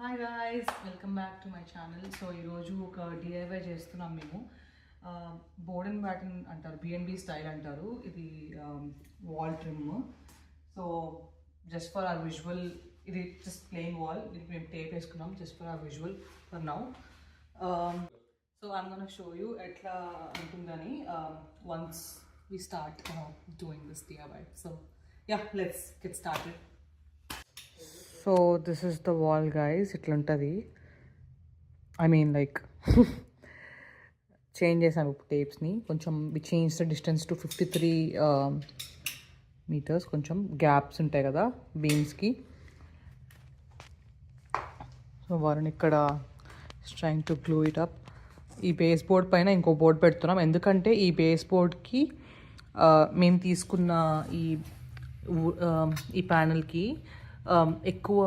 Hi guys, welcome back to my channel. So ఈరోజు ఒక DIY చేస్తున్నాం మేము. బోర్డ్ అండ్ బ్యాటన్ అంటారు, బిఎన్బి స్టైల్ అంటారు. ఇది wall trim. So just for hour visual, ఇది జస్ట్ ప్లెయిన్ వాల్. ఇది మేము టేప్ వేసుకున్నాం just for hour visual for now. So I'm gonna show you ఎట్లా ఉంటుందని once we start doing this DIY. So yeah, let's get started. So this is the wall, guys. Itla untadi. I mean, like change చేసాను tapes ni కొంచెం. We changed the distance to 53 meters. కొంచెం gaps ఉంటాయి కదా beams కి. So వారిని ఇక్కడ trying to glue it up. ఈ base board పైన ఇంకో బోర్డ్ పెడుతున్నాం, ఎందుకంటే ఈ బేస్ బోర్డ్కి మేము తీసుకున్న ఈ ప్యానల్కి ఎక్కువ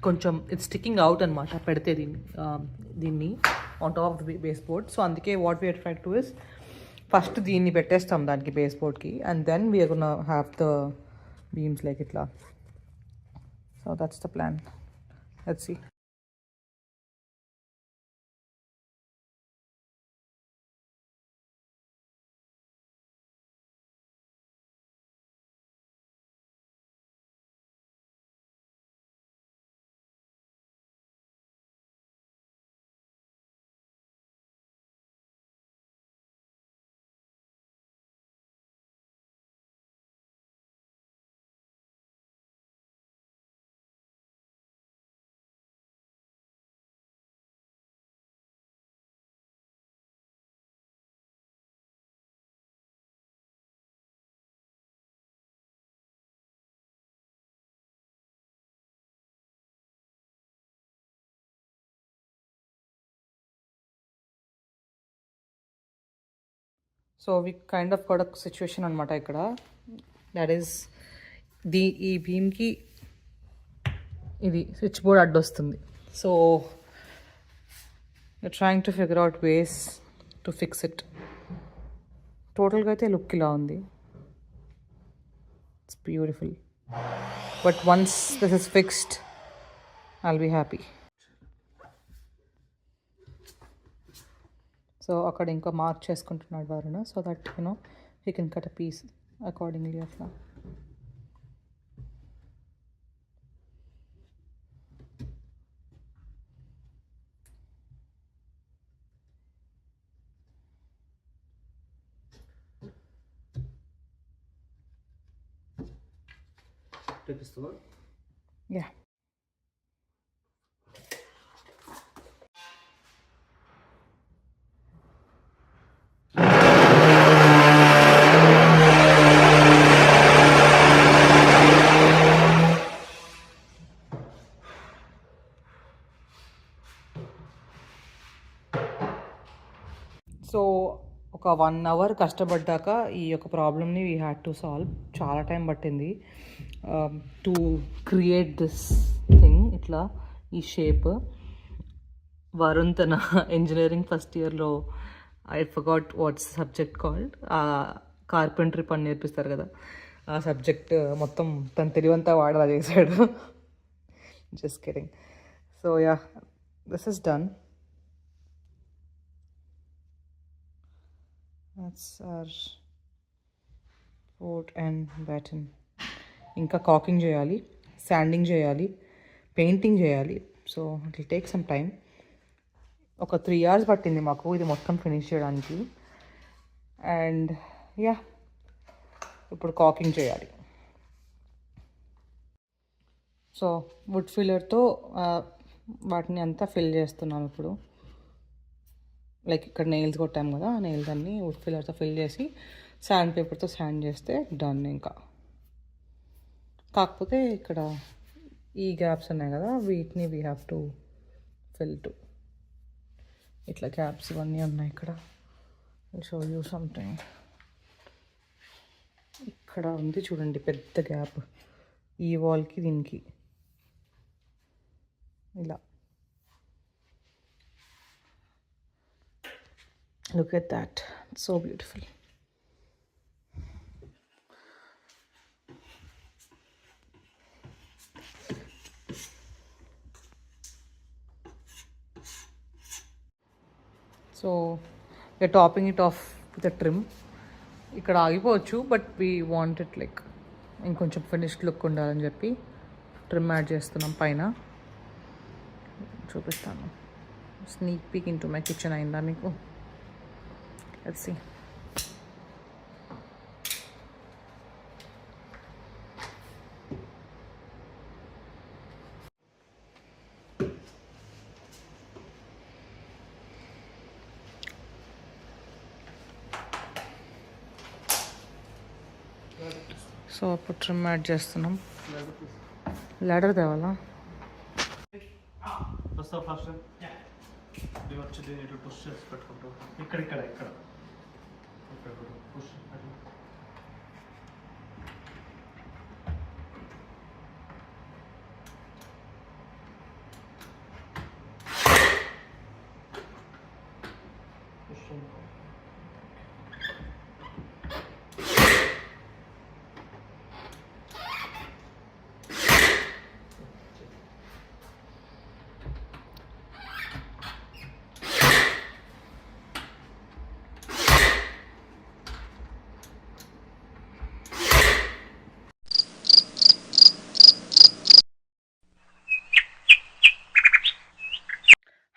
కొంచెం ఇట్స్ స్టిక్కింగ్ అవుట్ అనమాట పెడితే దీన్ని on top of the base board. So అందుకే what we're try to is first దీన్ని పెట్టేస్తాం దానికి బేస్ బోర్డ్కి, and then we're gonna have the beams like ఇట్లా. So that's the plan. Let's see. So we kind of కూడా situation అనమాట ఇక్కడ. That is ఈ బీమ్కి ఇది స్విచ్ బోర్డ్ అడ్డొస్తుంది. So you're trying to figure out ways to fix it. టోటల్గా అయితే లుక్ ఇలా ఉంది. It's beautiful. But once this is fixed I'll be happy. So అక్కడ ఇంకా మార్క్ చేసుకుంటున్నాడు వారున, so that you know he can cut a piece accordingly అట్లా. Yeah. So ఒక 1 hour కష్టపడ్డాక ఈ యొక్క ప్రాబ్లమ్ని వీ హ్యాడ్ టు సాల్వ్. చాలా టైం పట్టింది టు క్రియేట్ దిస్ థింగ్. ఇట్లా ఈ షేప్. వరుణ్ తన ఇంజనీరింగ్ ఫస్ట్ ఇయర్లో, I forgot what's subject called, carpentry పని నేర్పిస్తారు కదా, ఆ సబ్జెక్ట్ మొత్తం తన తెలివంతా వాడలా చేశాడు. Just kidding. So yeah, this is done. That's our board and batten. ఇంకా కాకింగ్ చేయాలి, శాండింగ్ చేయాలి, పెయింటింగ్ చేయాలి. So it will take some time. ఒక 3 hours పట్టింది మాకు ఇది మొత్తం ఫినిష్ చేయడానికి. అండ్ యా, ఇప్పుడు కాకింగ్ చేయాలి. సో వుడ్ ఫిల్లర్తో వాటిని అంతా ఫిల్ చేస్తున్నాం ఇప్పుడు. లైక్ ఇక్కడ నెయిల్స్ కొట్టాం కదా, ఆ నెయిల్స్ అన్నీ వుడ్ ఫిల్లర్తో ఫిల్ చేసి శాండ్ పేపర్తో శాండ్ చేస్తే డన్. ఇంకా కాకపోతే ఇక్కడ ఈ గ్యాప్స్ ఉన్నాయి కదా, వీటిని we have to fill to. ఇట్లా గ్యాప్స్ ఇవన్నీ ఉన్నాయి ఇక్కడ. Show you something. ఇక్కడ ఉంది చూడండి పెద్ద గ్యాప్ ఈ వాల్కి దీనికి. ఇలా look at that, it's so beautiful. So we're topping it off with a trim. ఇక్కడ ఆగిపోవచ్చు, but we want it like ఇంకొంచెం ఫినిష్డ్ లుక్ ఉండాలని చెప్పి ట్రిమ్ యాడ్ చేస్తున్నాం పైన. చూపిస్తాను. Sneak peek into my kitchen అయిందా మీకు? Let's see. సో అప్పుడు ట్రిమ్ యాడ్ చేస్తున్నాం. లాడర్ తేవాలా? ఫస్ట్ వచ్చి దీన్ని ఇటు పుష్ చేసి పెట్టుకుంటూ ఇక్కడ ఇక్కడ ఇక్కడ ఇక్కడ పుష్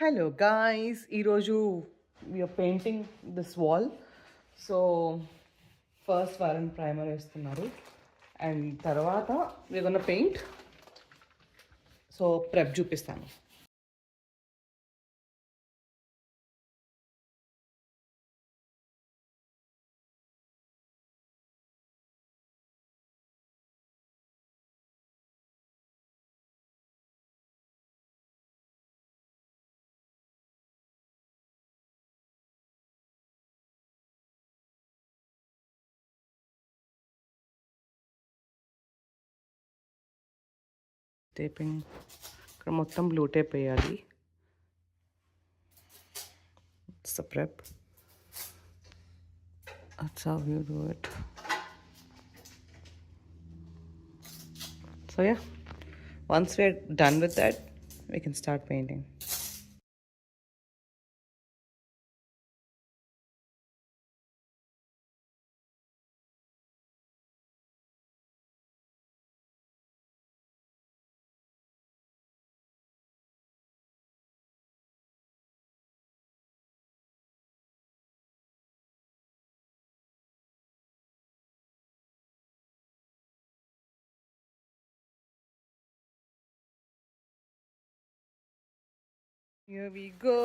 హలో గాయ్స్, ఈరోజు we are painting this wall. So first వారం ప్రైమర్ వేస్తున్నారు అండ్ తర్వాత we are gonna paint. So prep చూపిస్తాను. టేపింగ్ ఇక్కడ మొత్తం బ్లూ టేప్ వేయాలి. It's the prep. That's how you do it. So yeah, once we are done with that we can start painting. Here we go.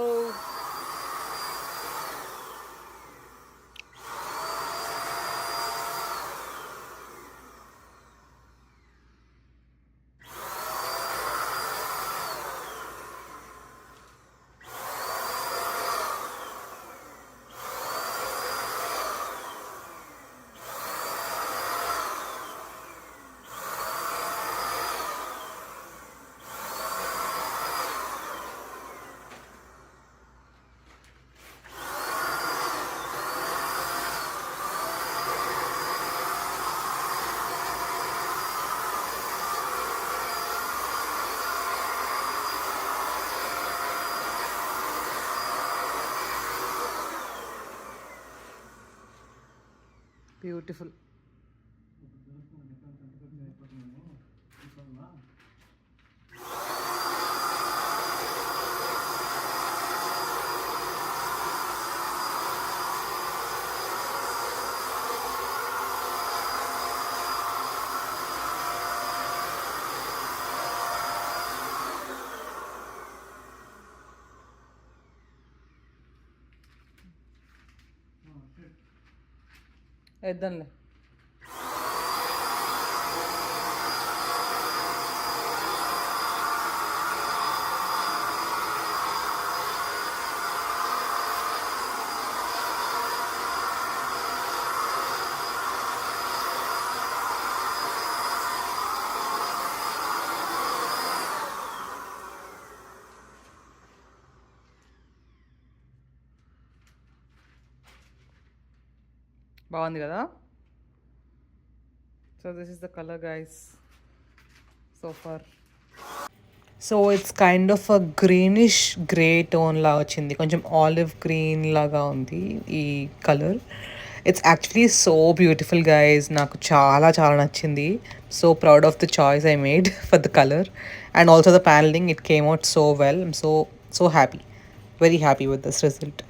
Beautiful. వేద్దాంలే. బాగుంది కదా? So this is the colour guys so far. So it's kind of a greenish grey tone లా వచ్చింది, కొంచెం olive green లాగా ఉంది ఈ colour. It's actually so beautiful guys, నాకు చాలా చాలా నచ్చింది. So proud of the choice I made for the colour and also the panelling. It came out so well. I'm so happy, very happy with this result.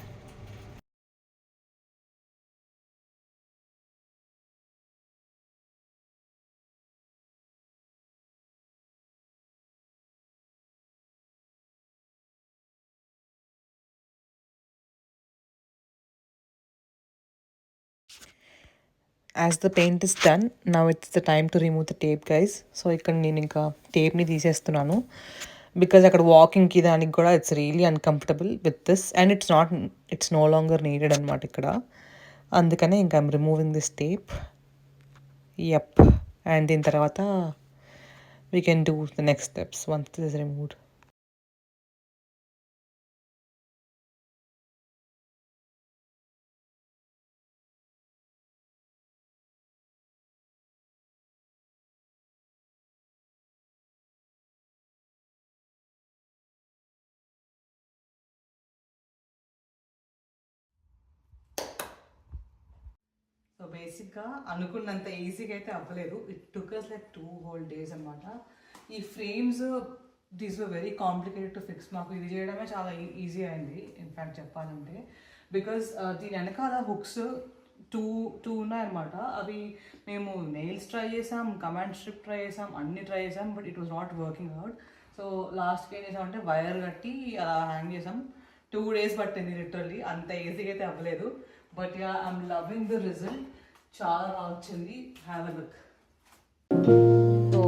As the paint is done, now it's the time to remove the tape guys. So ఇక్కడ నేను ఇంకా టేప్ని తీసేస్తున్నాను, because అక్కడ వాకింగ్కి దానికి కూడా it's really uncomfortable with this and it's no longer needed అనమాట ఇక్కడ. అందుకనే ఇంకా I'm removing this tape. Yup. And దీని తర్వాత we can do the next steps once this is removed. So బేసిక్గా అనుకున్నంత ఈజీగా అయితే అవ్వలేదు. It took us like 2 whole days అనమాట. ఈ frames these were very complicated to fix. మాకు ఇది చేయడమే చాలా ఈజీ అయింది ఇన్ఫ్యాక్ట్ చెప్పాలంటే, బికాస్ దీని వెనకాల హుక్స్ టూ ఉన్నాయన్నమాట. అవి మేము నెయిల్స్ ట్రై చేసాం, కమాండ్ స్ట్రిప్ ట్రై చేసాం, అన్ని ట్రై చేసాం, but it was not working out. So లాస్ట్కి ఏం చేసామంటే వైర్ కట్టి అలా హ్యాంగ్ చేసాం. 2 days పట్టింది లిటరల్లీ, అంత ఈజీగా అయితే అవ్వలేదు. But yeah, I'm loving the result. చాలా బాగా వచ్చింది. Have a look. సో